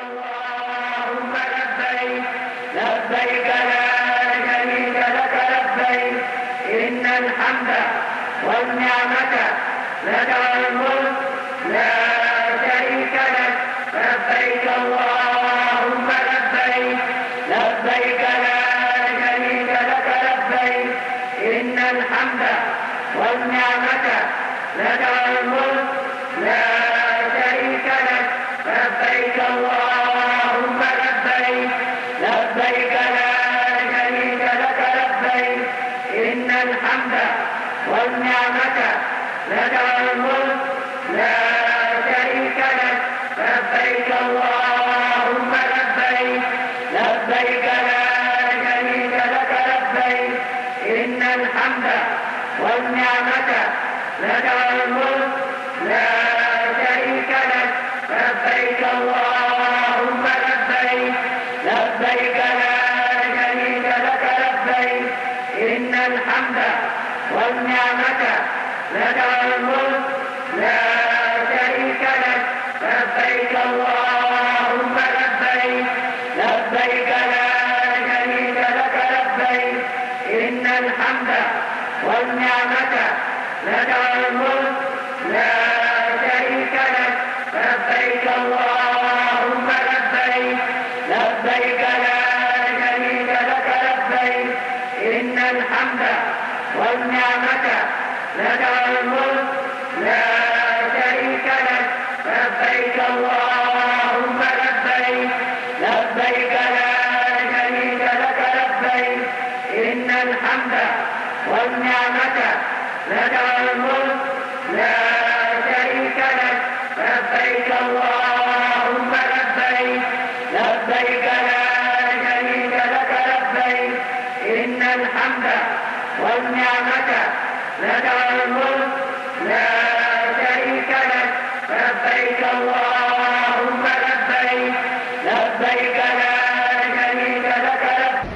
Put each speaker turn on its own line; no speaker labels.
اللهم لبيك لبيك لا شريك لك لبيك إن الحمد والنعمة لك والملك لا شريك لك لبيك اللهم لبيك لبيك لا شريك لك لبيك إن الحمد والنعمة لك والملك لا شريك لك لبيك اللهم لبيك لبيك لا شريك لك لبيك إن الحمد والنعمة لك والملك لا شريك لك لبيك اللهم لبيك لبيك لا شريك لك لبيك إن الحمد والنعمة لك والملك لا شريك لك لبيك اللهم لبيك لبيك لا شريك لك لبيك إن الحمد والنعمة لك والملك لا شريك لك لبيك اللهم لبيك لبيك لا شريك لك لبيك إن الحمد والنعمة لك والملك لا شريك لك لبيك اللهم لبيك لبيك لا شريك لك لبيك إن الحمد والنعمة لك والملك لا شريك لك لبيك اللهم لبيك لبيك لا شريك لك لبيك إن الحمد والنعمة لك والملك لا شريك لك لبيك اللهم لبيك لبيك لا شريك لك لبيك إن الحمد والنعمة لك والملك لا شريك لك لبيك اللهم لبيك لبيك لا شريك لك لبيك